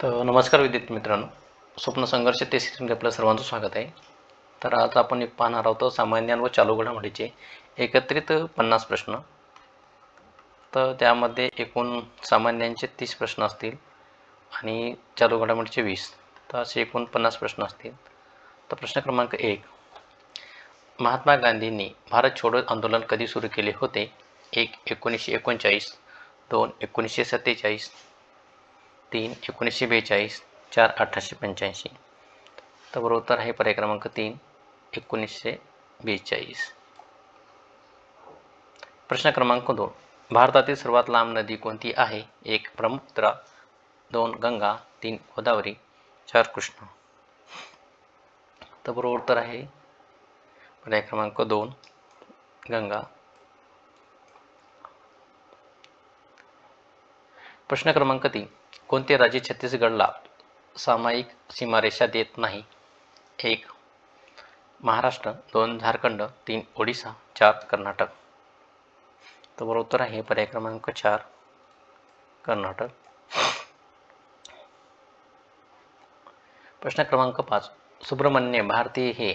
तर नमस्कार विद्यार्थी मित्रांनो, स्वप्न संघर्ष ते सिस्टममध्ये आपलं सर्वांचं स्वागत आहे. तर आज आपण पाहणार आहोत सामान्य व चालू घडामोडीचे एकत्रित 50 प्रश्न. तर त्यामध्ये एकूण सामान्यांचे 30 प्रश्न असतील आणि चालू घडामोडीचे 20. तर असे एकूण 50 प्रश्न असतील. तर प्रश्न क्रमांक 1, महात्मा गांधींनी भारत छोडो आंदोलन कधी सुरू केले होते? 1. 1939, 2. 1947, 3. 1942, 4. 1885. तर बरोबर उत्तर आहे पर्याय क्रमांक 3, 1942. प्रश्न क्रमांक 2, भारतातील सर्वात लांब नदी कोणती आहे? 1. ब्रह्मपुत्रा, 2. गंगा, 3. गोदावरी, 4. कृष्णा. तर बरोबर उत्तर आहे पर्याय क्रमांक 2, गंगा. प्रश्न क्रमांक 3, कोणते राज्य छत्तीसगडला सामायिक सीमारेषा देत नाही? 1. महाराष्ट्र, 2. झारखंड, 3. ओडिसा, 4. कर्नाटक. तर बरोबर उत्तर आहे पर्याय क्रमांक 4, कर्नाटक. प्रश्न क्रमांक 5, सुब्रमण्य भारती हे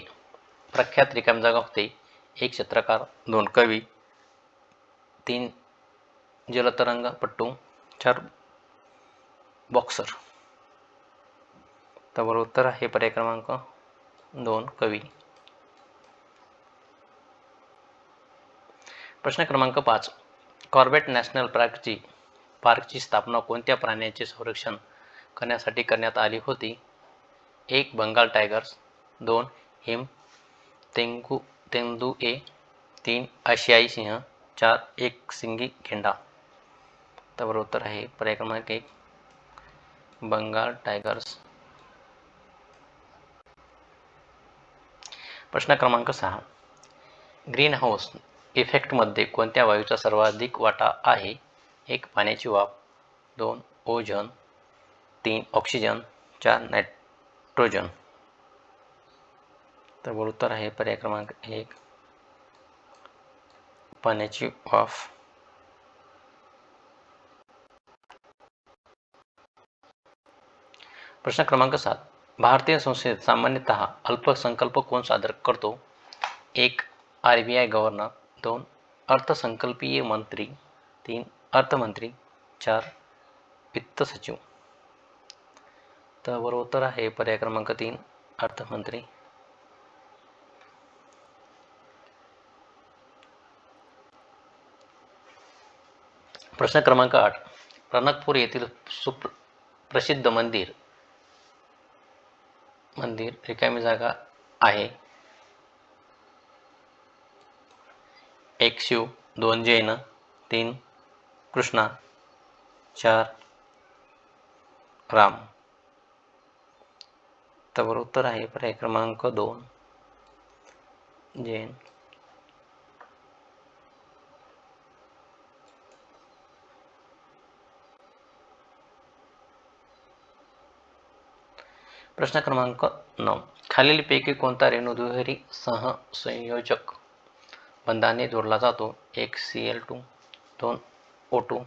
प्रख्यात रिकामी जागा होते? 1. चित्रकार, 2. कवी, 3. जलतरंगपटू, 4. बॉक्सर. तर बरोबर उत्तर आहे पर्याय क्रमांक 2, कवी. प्रश्न क्रमांक 5, कॉर्बेट नॅशनल पार्कची स्थापना कोणत्या प्राण्याचे संरक्षण करण्यासाठी करण्यात आली होती? 1. बंगाल टायगर्स, 2. हिम तेंदुए, 3. आशियाई सिंह, 4. एकशिंगी गेंडा. तर बरोबर उत्तर आहे पर्याय क्रमांक 1, बंगाल टायगर्स. प्रश्न क्रमांक 6, ग्रीन हाऊस इफेक्टमध्ये कोणत्या वायूचा सर्वाधिक वाटा आहे? 1. पाण्याची वाफ, 2. ओझोन, 3. ऑक्सिजन, 4. नायट्रोजन. तर बरोबर उत्तर आहे पर्याय क्रमांक 1, पाण्याची वाफ. प्रश्न क्रमांक 7, भारतीय संसदेत सामान्यतः अल्पसंकल्प कोण सादर करतो? 1. RBI governor, 2. अर्थसंकल्पीय मंत्री, 3. अर्थमंत्री, 4. वित्त सचिव. तर बरोबर उत्तर आहे पर्याय क्रमांक 3, अर्थमंत्री. प्रश्न क्रमांक 8, रणकपूर येथील प्रसिद्ध मंदिर रिकामी जागा आहे? 1. शिव, 2. जैन, 3. कृष्णा, 4. राम. तर बरोबर उत्तर आहे पर्याय क्रमांक 2, जैन. प्रश्न क्रमांक 9, खालीलपैकी कोणता रेणू दुहेरी सहसंयोजक बंधाने जोडला जातो? 1. Cl2, 2. O2,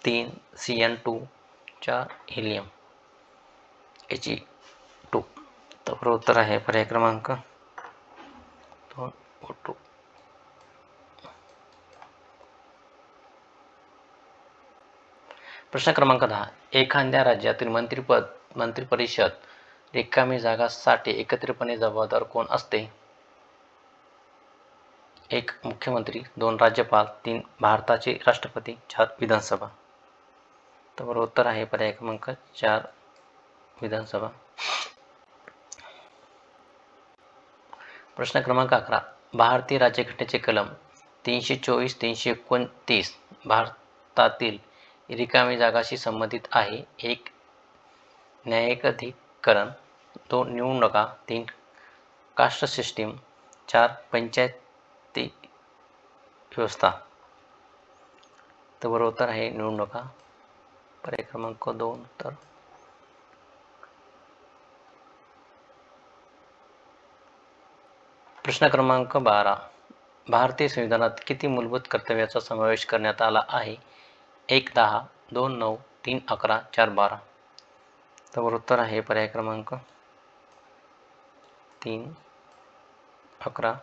3. CN2, 4. Helium, He2. तर बरोबर उत्तर आहे पर्याय क्रमांक 2, O2. प्रश्न क्रमांक 10, एखाद्या राज्यातील मंत्रिपरिषद रिकामी जागांसाठी एकत्रितपणे जबाबदार कोण असते? 1. मुख्यमंत्री, 2. राज्यपाल, 3. भारताचे राष्ट्रपती, 4. विधानसभा. तर बरोबर उत्तर आहे पर्याय क्रमांक 4, विधानसभा. प्रश्न क्रमांक 11, भारतीय राज्यघटनेचे कलम 324, 329 भारतातील रिकामी जागाशी संबंधित आहे? 1. न्यायिकाधिकरण, 2. निवडणुका, 3. Caste system, 4. पंचायती व्यवस्था. तर बरोबर उत्तर आहे निवडणुका, पर्याय क्रमांक 2. तर प्रश्न क्रमांक 12, भारतीय संविधानात किती मूलभूत कर्तव्याचा समावेश करण्यात आला आहे? 1. 10, 2. 9, 3. 11, 4. 12. तर बरोबर उत्तर आहे पर्याय क्रमांक 3, 11.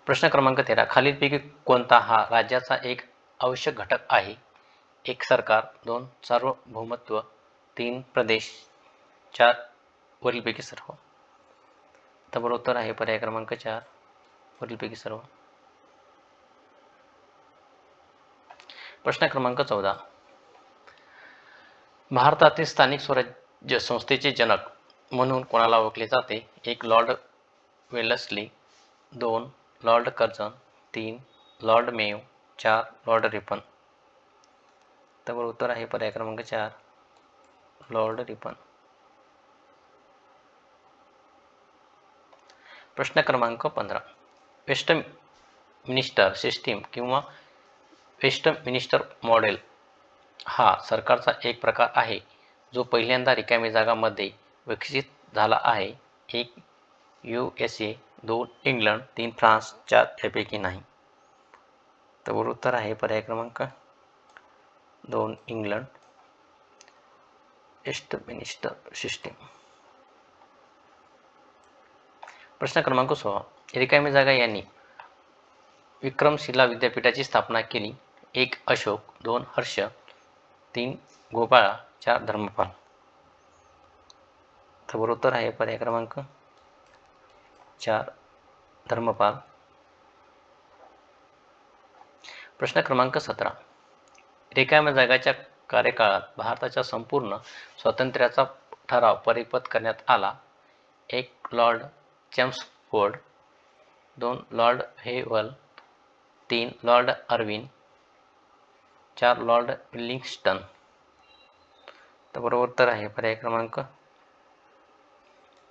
प्रश्न क्रमांक 13. खालीलपैकी कोणता हा राज्याचा एक आवश्यक घटक आहे? 1. सरकार, 2. सार्वभौमत्व, 3. प्रदेश, 4. वरीलपैकी सर्व. तर बरोबर उत्तर आहे पर्याय क्रमांक 4, वरीलपैकी सर्व. प्रश्न क्रमांक 14. भारतातील स्थानिक स्वराज्य संस्थेचे जनक म्हणून कोणाला ओळखले जाते? 1. Lord Wellesley, 2. Lord Curzon, 3. Lord Mayo, 4. Lord Ripon. तर बरोबर उत्तर आहे पर्याय क्रमांक 4, लॉर्ड रिपन. प्रश्न क्रमांक 15. वेस्टमिनिस्टर सिस्टीम किंवा वेस्टमिनिस्टर मॉडेल हा सरकारचा एक प्रकार आहे जो पहिल्यांदा रिकामी जागांमध्ये विकसित झाला आहे. 1. USA, 2. इंग्लंड, 3. फ्रान्स, 4. यापैकी नाही. तर बरोबर उत्तर आहे पर्याय क्रमांक 2. England, Westminster system. प्रश्न क्रमांक 16. रिकामी जागा यांनी विक्रमशिला विद्यापीठाची स्थापना केली. 1. अशोक, 2. हर्ष, 3. गोपाळा, 4. धर्मपाल. तर बरोबर उत्तर आहे पर्याय क्रमांक 4. धर्मपाल. प्रश्न क्रमांक 17. रिकाम्या जागाच्या कार्यकाळात भारताच्या संपूर्ण स्वातंत्र्याचा ठराव परिपथ करण्यात आला. 1. Lord Chelmsford, 2. Lord Wavell, 3. Lord Irwin, 4. Lord Willingdon. तर बरोबर उत्तर आहे पर्याय क्रमांक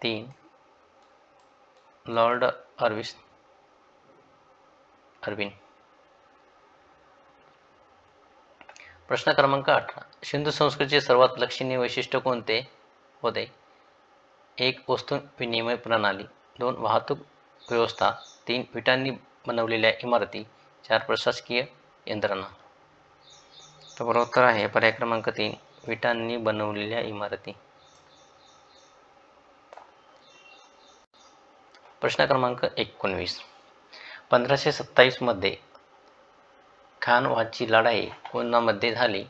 3. Lord Irwin. प्रश्न क्रमांक 18. सिंधू संस्कृतीचे सर्वात लक्षणीय वैशिष्ट्य कोणते होते? 1. वस्तू विनिमय प्रणाली, 2. वाहतूक व्यवस्था, 3. विटांनी बनवलेल्या इमारती, 4. प्रशासकीय यंत्रणा. तर बरोबर उत्तर आहे पर्याय क्रमांक 3. विटांनी बनवलेल्या इमारती. प्रश्न क्रमांक 19. 1527 मध्ये खानवाची लढाई कोणामध्ये झाली?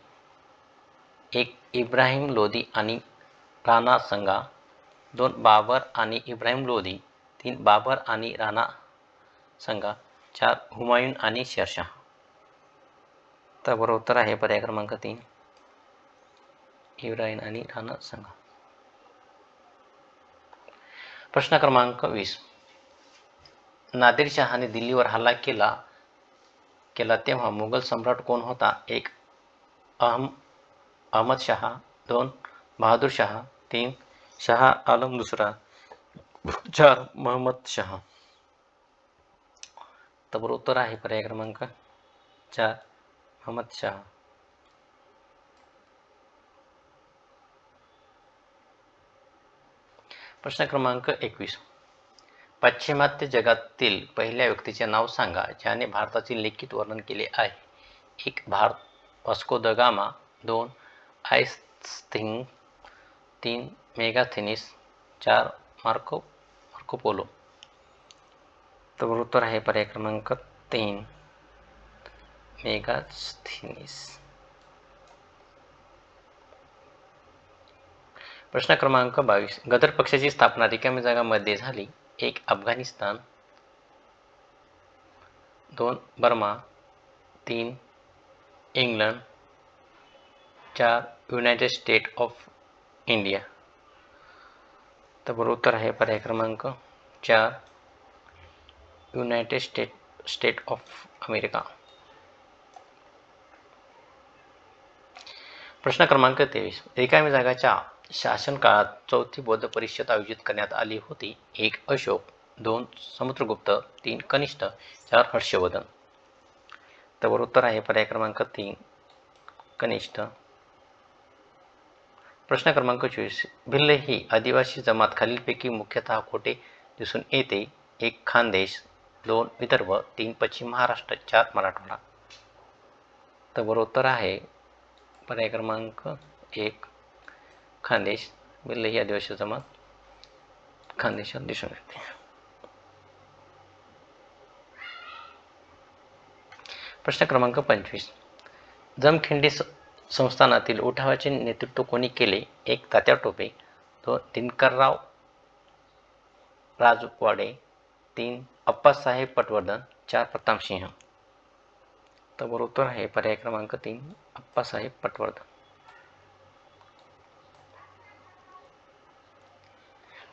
1. इब्राहिम लोदी आणि राणा संगा, 2. बाबर आणि इब्राहिम लोदी, 3. बाबर आणि राणा संगा, 4. हुमायून आणि शेरशाह. तर बरोबर उत्तर आहे पर्याय क्रमांक 3. इब्राहिम आणि राणा संगा. प्रश्न क्रमांक 20. नादिरशहाने दिल्लीवर हल्ला केला तेव्हा मुघल सम्राट कोण होता? 1. अहमद शहा, 2. बहादूर शहा, 3. शहा आलम दुसरा, 4. महम्मद शहा. तर बरोबर उत्तर आहे पर्याय क्रमांक 4. महम्मद शहा. प्रश्न क्रमांक 21. पाश्चिमात्य जगातील पहिल्या व्यक्तीचे नाव सांगा ज्याने भारताचे लिखित वर्णन केले आहे. 1. Vasco the gamma, 2. आयस्थीन, 3. मेगास्थेनीस, 4. Marco Polo. तर बरोबर उत्तर आहे पर्याय क्रमांक 3. मेगास्थेनीस. प्रश्न क्रमांक 22. गदर पक्षाची स्थापना रिकाम्या जागांमध्ये झाली. 1. Afghanistan, 2. Burma, 3. England, 4. United state of India. तर बरोबर उत्तर आहे पर्याय क्रमांक 4. United state of America. प्रश्न क्रमांक 23. रिकाम्या जागाच्या शासनकाळात चौथी बौद्ध परिषद आयोजित करण्यात आली होती. 1. अशोक, 2. समुद्रगुप्त, 3. कनिष्ठ, 4. हर्षवर्धन. तर बरोबर उत्तर आहे पर्याय क्रमांक 3. कनिष्ठ. प्रश्न क्रमांक 24. भिल्ल ही आदिवासी जमात खालीलपैकी मुख्यतः कोठे दिसून येते? 1. खानदेश, 2. विदर्भ, 3. पश्चिम महाराष्ट्र, 4. मराठवाडा. तर बरोबर उत्तर आहे पर्याय क्रमांक 1. खानदेश, बिल्ले ही आदिवासी जमात खानदेशात दिसून येते. प्रश्न क्रमांक 25. जमखिंडी संस्थानातील उठावाचे नेतृत्व कोणी केले? 1. तात्या टोपे, 2. दिनकरराव राजवाडे, 3. अप्पासाहेब पटवर्धन, 4. प्रतापसिंह. तर बरोबर उत्तर आहे पर्याय क्रमांक 3, अप्पासाहेब पटवर्धन.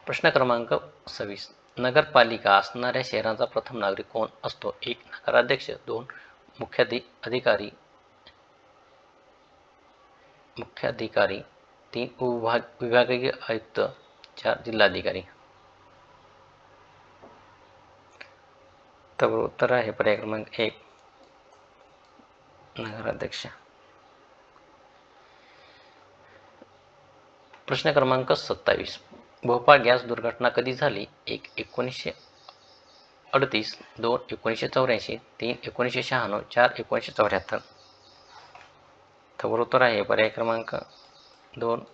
प्रश्न क्रमांक 26. नगरपालिका असणाऱ्या शहराचा प्रथम नागरिक कोण असतो? 1. नगराध्यक्ष, 2. मुख्याधिकारी, 3. विभागीय आयुक्त, 4. जिल्हाधिकारी. तर उत्तर आहे पर्याय क्रमांक 1, नगराध्यक्ष. प्रश्न क्रमांक 27. भोपाळ गॅस दुर्घटना कधी झाली? 1. 1938, 2. 1984, 3. 1996, 4. 1974. तर उत्तर आहे पर्याय क्रमांक 2,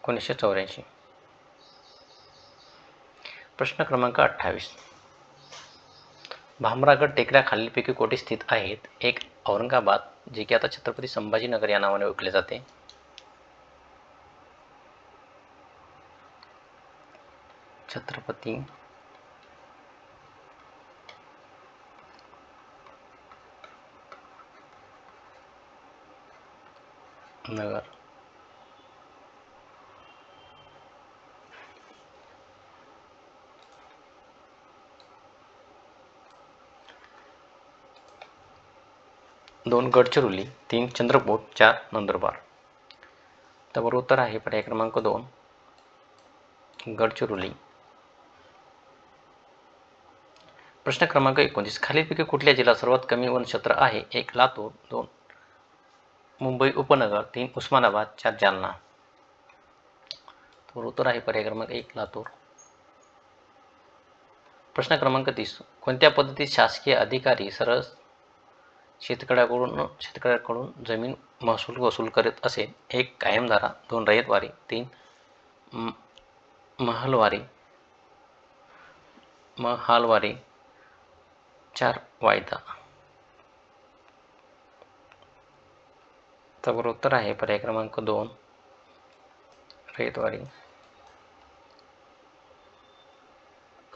1984. प्रश्न क्रमांक 28. भामरागड टेकड्या खालीलपैकी कोठे स्थित आहेत? 1. औरंगाबाद, जे की आता छत्रपती संभाजीनगर या नावाने ओळखले जाते. छत्रपती नगर. 2. गडचिरोली, 3. चंद्रपूर, 4. नंदुरबार. तर बरोबर उत्तर आहे पर्याय क्रमांक 2, गडचिरोली. प्रश्न क्रमांक 29. खालीलपैकी कुठल्या जिल्ह्यात सर्वात कमी वनक्षेत्र आहे? 1. लातूर, 2. मुंबई उपनगर, 3. उस्मानाबाद, 4. जालना. तर उत्तर आहे पर्याय क्रमांक 1, लातूर. प्रश्न क्रमांक 30. कोणत्या पद्धतीत शासकीय अधिकारी सरळ शेतकऱ्याकडून जमीन महसूल वसूल करीत असेल? 1. कायमधारा, 2. रयतवारी, 3. महालवारी, 4. वायदा. तर बरोबर उत्तर आहे पर्याय क्रमांक 2, रयतवारी.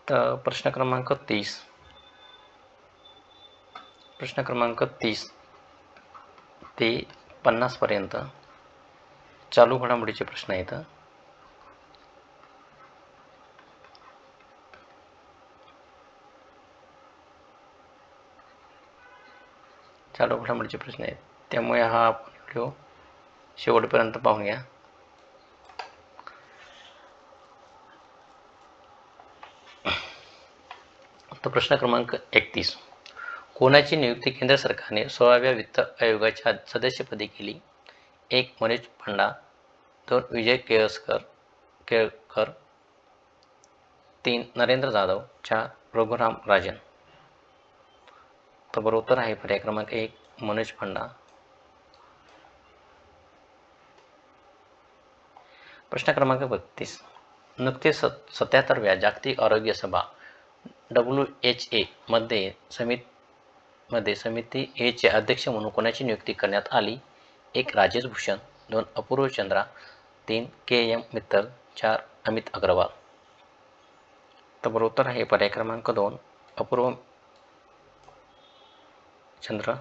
तर प्रश्न क्रमांक 30. प्रश्न क्रमांक 30 ते 50 पर्यंत चालू घडामोडीचे प्रश्न आहेत. चालू घडामोडीचे प्रश्न आहेत, त्यामुळे हा व्हिडिओ शेवटपर्यंत पाहून घ्या. तर प्रश्न क्रमांक 31. कोणाची नियुक्ती केंद्र सरकारने 16व्या वित्त आयोगाच्या सदस्यपदी केली? 1. मनोज पंडा, 2. विजय केळकर, 3. नरेंद्र जाधव, 4. रघुराम राजन. तर बरोबर उत्तर आहे पर्याय क्रमांक 1, मनोज पंडा. प्रश्न क्रमांक 32. नुकतेच 77व्या जागतिक आरोग्य सभा WHA मध्ये समिती ए चे अध्यक्ष म्हणून कोणाची नियुक्ती करण्यात आली? 1. राजेश भूषण, 2. अपूर्व चंद्रा, 3. KM मित्तल, 4. अमित अग्रवाल. तर बरोबर उत्तर आहे पर्याय क्रमांक 2, अपूर्व चंद्र.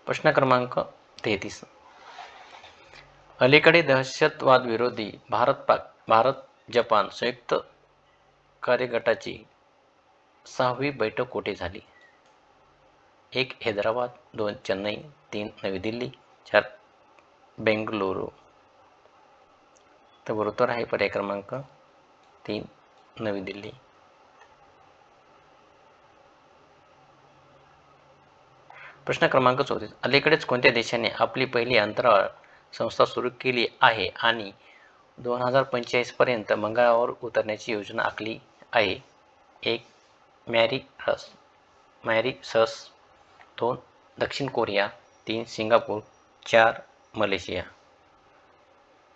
प्रश्न क्रमांक 33. अलीकडे दहशतवाद विरोधी भारत जपान संयुक्त कार्यगटाची 6वी बैठक कुठे झाली? 1. हैदराबाद, 2. चेन्नई, 3. नवी दिल्ली, 4. बेंगळुरू. तर बरोबर आहे पर्याय क्रमांक 3, नवी दिल्ली. प्रश्न क्रमांक 34. अलीकडेच कोणत्या देशाने आपली पहिली अंतराळ संस्था सुरू केली आहे आणि 2045 पर्यंत मंगळावर उतरण्याची योजना आखली आहे? 1. मॉरिशस, 2. दक्षिण कोरिया, 3 सिंगापूर, 4 मलेशिया.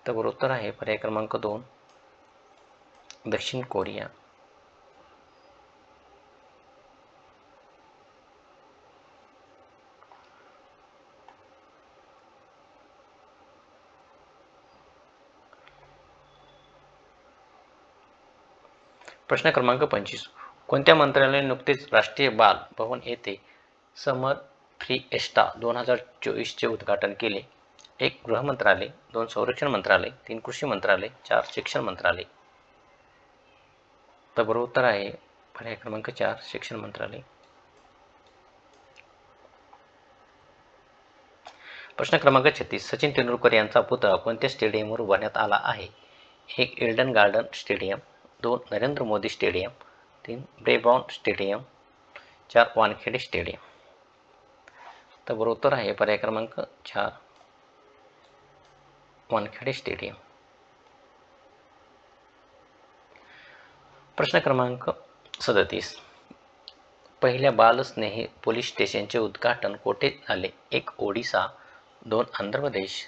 तर बरोबर उत्तर आहे पर्याय क्रमांक 2 दक्षिण कोरिया. प्रश्न क्रमांक 25. कोणत्या मंत्रालयाने नुकतेच राष्ट्रीय बाल भवन येथे समर फिएस्टा 2024 चे उद्घाटन केले? 1 गृह मंत्रालय, 2 संरक्षण मंत्रालय, 3 कृषी मंत्रालय, 4 शिक्षण मंत्रालय. तर बरोबर उत्तर आहे पर्याय क्रमांक 4 शिक्षण मंत्रालय. प्रश्न क्रमांक 36. सचिन तेंडुलकर यांचा पुतळा कोणत्या स्टेडियमवर उभारण्यात आला आहे? 1 Elden garden stadium, 2 Narendra Modi stadium, 3 Brabourne stadium, 4 Wankhede stadium. तर बरोबर उत्तर आहे पर्याय क्रमांक 4 वानखेडे स्टेडियम. प्रश्न क्रमांक 37. पहिल्या बालस्नेही पोलीस स्टेशनचे उद्घाटन कोठे झाले? 1 ओडिसा, 2 आंध्र प्रदेश,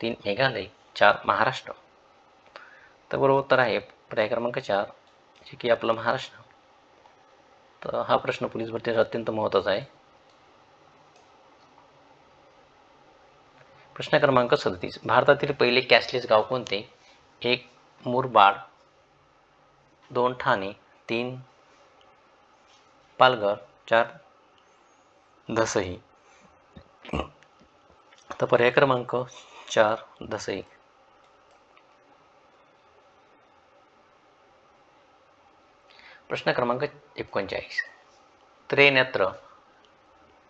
3 मेघालय, 4 महाराष्ट्र. तर बरोबर उत्तर आहे पर्याय क्रमांक 4 जे की आपलं महाराष्ट्र. तर हा प्रश्न पोलीस भरतीचा अत्यंत महत्त्वाचा आहे. प्रश्न क्रमांक 37. भारतातील पहिले कॅशलेस गाव कोणते? 1 मुरबाड, 2 ठाणे, 3 पालघर, 4 दसई. तर पर्याय क्रमांक 4 दसई. प्रश्न क्रमांक 39. त्रिनेत्र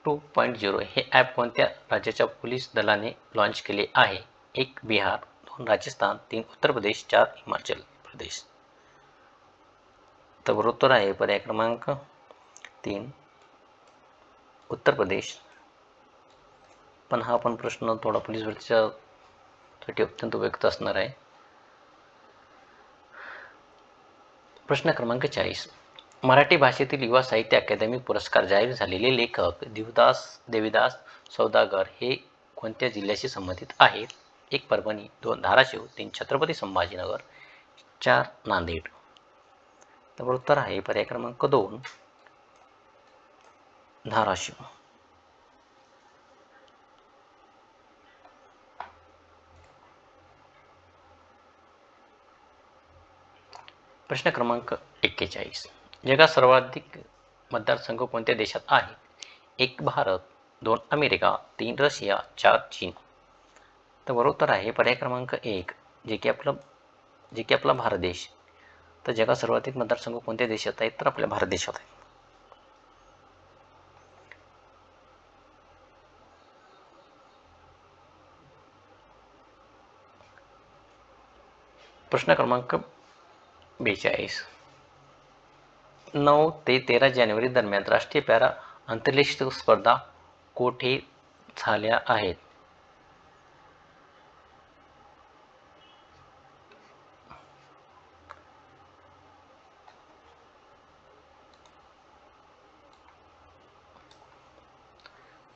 2.0 हे ॲप कोणत्या राज्याच्या पोलीस दलाने लॉन्च केले आहे? 1 बिहार, 2 राजस्थान, 3 उत्तर प्रदेश, 4 हिमाचल प्रदेश. तर बरोबर उत्तर आहे पर्याय क्रमांक 3 उत्तर प्रदेश. पण हा पण प्रश्न थोडा पोलीस भरतीसाठी अत्यंत उपयुक्त असणार आहे. प्रश्न क्रमांक 40. मराठी भाषेतील युवा साहित्य अकादमी पुरस्कार जाहीर झालेले लेखक देविदास सौदागर हे कोणत्या जिल्ह्याशी संबंधित आहेत? 1 परभणी, 2 धाराशिव, 3 छत्रपती संभाजीनगर, 4 नांदेड. तर उत्तर आहे पर्याय क्रमांक 2 धाराशिव. प्रश्न क्रमांक 41. जगात सर्वाधिक मतदारसंघ कोणत्या देशात आहेत? 1 भारत, 2 अमेरिका, 3 रशिया, 4 चीन. तर बरोबर उत्तर आहे पर्याय क्रमांक 1 जे की आपला भारत देश. तर जगात सर्वाधिक मतदारसंघ कोणत्या देशात आहेत? तर आपल्या भारत देशात आहेत. प्रश्न क्रमांक 42. 9 ते 13 जानेवारी दरम्यान राष्ट्रीय पॅरा अँथलेटिक्स स्पर्धा कोठे झाल्या आहेत?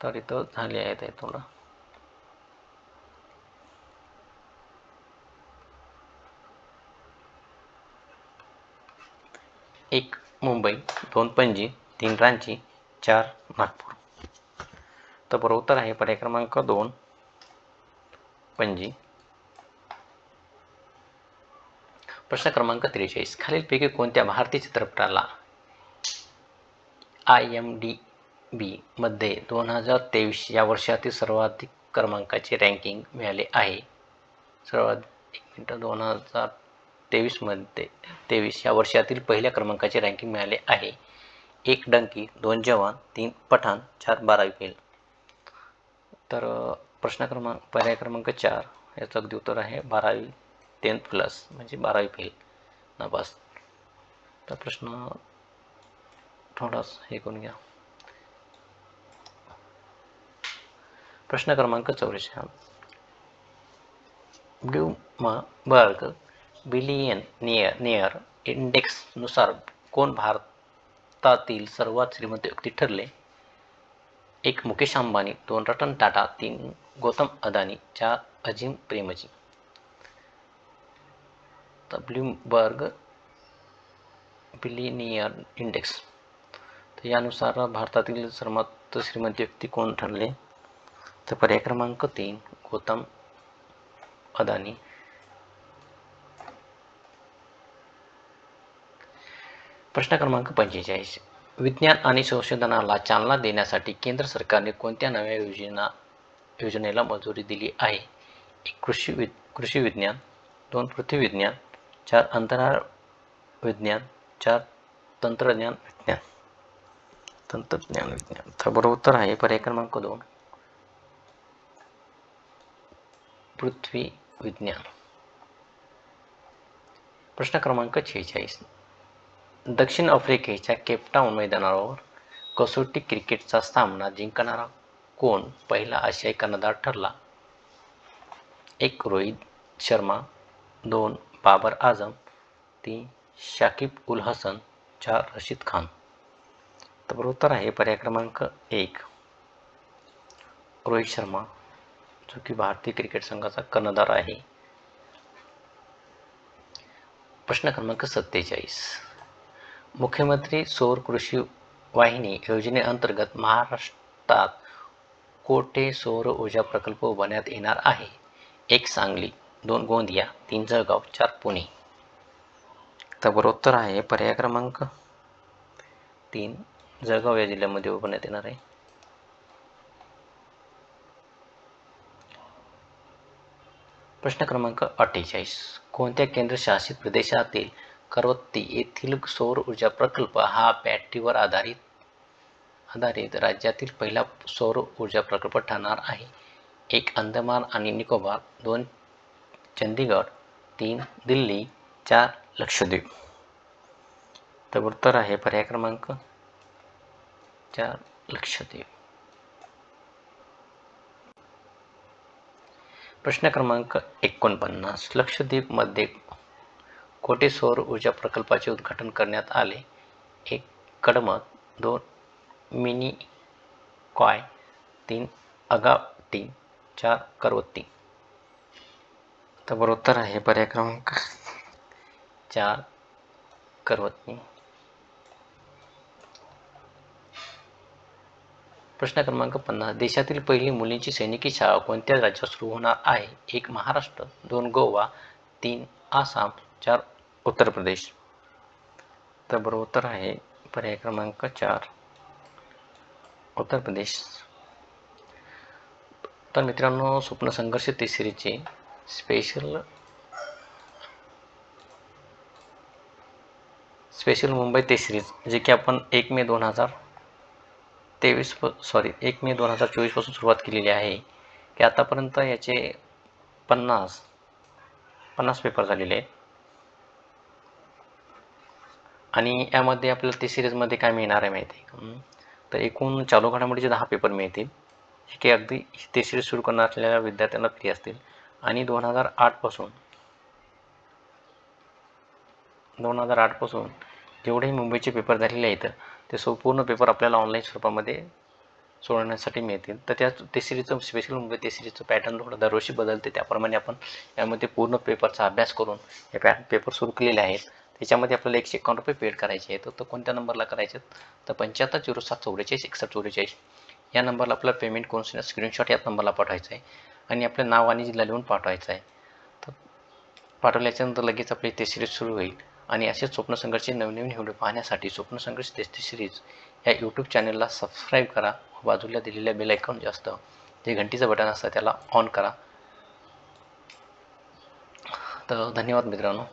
तर इथं झाले आहेत थोडं. 1 मुंबई, 2 पणजी, 3 रांची, 4 नागपूर. तर बरोबर उत्तर आहे पर्याय क्रमांक 2 पणजी. प्रश्न क्रमांक 43. खालीलपैकी कोणत्या भारतीय चित्रपटाला IMDb मध्ये 2023 या वर्षातील सर्वाधिक क्रमांकाचे रँकिंग मिळाले आहे? 2023 मध्ये 23 या वर्षातील पहिल्या क्रमांकाचे रँकिंग मिळाले आहे? 1 डंकी, 2 जवान, 3 पठाण, 4 12वी फेल. तर प्रश्न क्रमांक पर्याय क्रमांक 4 याचं अगदी उत्तर आहे 12वी 10th प्लस म्हणजे 12वी फेल नापास. तर प्रश्न थोडाच हे करून घ्या. प्रश्न क्रमांक 44. ब्लूमबर्ग बिलियनेयर इंडेक्स नुसार कोण भारतातील सर्वात श्रीमंत व्यक्ती ठरले? 1 मुकेश अंबानी, 2 रतन टाटा, 3 गौतम अदानी, 4 अजिम प्रेमजी. तर ब्लूमबर्ग बिलियनियर इंडेक्स, तर यानुसार भारतातील सर्वात श्रीमंत व्यक्ती कोण ठरले? तर पर्याय क्रमांक 3 गौतम अदानी. प्रश्न क्रमांक 45. विज्ञान आणि संशोधनाला चालना देण्यासाठी केंद्र सरकारने कोणत्या नव्या योजनेला मंजुरी दिली आहे? 1 कृषी विज्ञान, 2 पृथ्वी विज्ञान, 4 अंतराळ विज्ञान, 4 तंत्रज्ञान विज्ञान. तर बरोबर उत्तर आहे पर्याय क्रमांक 2 पृथ्वी विज्ञान. प्रश्न क्रमांक 46. दक्षिण आफ्रिकेच्या केपटाऊन मैदानावर कसोटी क्रिकेटचा सामना जिंकणारा कोण पहिला आशियाई कर्णधार ठरला? 1 रोहित शर्मा, 2 बाबर आझम, 3 शाकिब उल हसन, 4 रशीद खान. तर बरोबर उत्तर आहे पर्याय क्रमांक 1 रोहित शर्मा, जो की भारतीय क्रिकेट संघाचा कर्णधार आहे. प्रश्न क्रमांक 47. मुख्यमंत्री सौर कृषी वाहिनी योजनेअंतर्गत महाराष्ट्रात कोठे सौर ऊर्जा प्रकल्प उभारण्यात येणार आहे? 1 सांगली, 2 गोंदिया, 3 जळगाव, 4 पुणे. तर बरोबर उत्तर आहे पर्याय क्रमांक 3 जळगाव या जिल्ह्यामध्ये उभारण्यात येणार आहे. प्रश्न क्रमांक 48. कोणत्या केंद्रशासित प्रदेशातील करवत्ती येथील सौर ऊर्जा प्रकल्प हा बॅटरीवर आधारित राज्यातील पहिला सौर ऊर्जा प्रकल्प ठरणार आहे? 1 अंदमान आणि निकोबार, 2 चंदीगड, 3 दिल्ली, 4 लक्षद्वीप. तर उत्तर आहे पर्याय क्रमांक 4 लक्षद्वीप. प्रश्न क्रमांक 49. लक्षद्वीपमध्ये कोठे सौर ऊर्जा प्रकल्पाचे उद्घाटन करण्यात आले? 1 कडमत, 2 मिनिकॉय, 3 अगावती, 4 करवत्ती. तर बरोबर उत्तर आहे पर्याय क्रमांक 4 करवत्ती. प्रश्न क्रमांक 50. देशातील पहिली मुलींची सैनिकी शाळा कोणत्या राज्यात सुरू होणार आहे? 1 महाराष्ट्र, 2 गोवा, 3 आसाम, 4 उत्तर प्रदेश. तर बरोबर उत्तर आहे पर्याय क्रमांक 4 उत्तर प्रदेश. तर मित्रांनो, स्वप्न संघर्ष तिसरीचे स्पेशल मुंबई टेस्ट सिरीज, जे की आपण 1 मे 2024 पासून सुरुवात केलेली आहे, की आतापर्यंत याचे 50 पेपर झालेले आहेत. आणि यामध्ये आपल्याला टेस्ट सिरीजमध्ये काय मिळणार आहे माहिती आहे? तर एकूण चालू घडामोडीचे 10 पेपर मिळतील, जे की अगदी टेस्ट सिरीज सुरू करणार असलेल्या विद्यार्थ्यांना फ्री असतील. आणि 2008 पासून जेवढेही मुंबईचे पेपर झालेले आहेत, ते संपूर्ण पेपर आपल्याला ऑनलाईन स्वरूपामध्ये सोडवण्यासाठी मिळतील. तर त्या टेस्ट सिरीजचं स्पेशल मुंबई टेस्ट सिरीजचं पॅटर्न थोडं दरवर्षी बदलते, त्याप्रमाणे आपण यामध्ये पूर्ण पेपरचा अभ्यास करून हे पेपर सुरू केलेले आहेत. त्याच्यामध्ये आपल्याला 151 रुपये पेड करायचे आहेत. तर कोणत्या नंबरला करायचे? तर 7507446144 या नंबरला आपल्याला पेमेंट करून स्क्रीनशॉट याच नंबरला पाठवायचा आहे आणि आपले नाव आणि जिल्हा लिहून पाठवायचा आहे. तर पाठवल्याच्यानंतर लगेच आपली टेस्ट सिरीज सुरू होईल. आणि असेच स्वप्न संघर्षचे नवनवीन व्हिडिओ पाहण्यासाठी स्वप्न संघर्ष टेस्ट सिरीज या यूट्यूब चॅनलला सबस्क्राईब करा. बाजूला दिलेल्या बेल आयकॉन जे असतं, जे घंटीचं बटन असतं, त्याला ऑन करा. तर धन्यवाद मित्रांनो.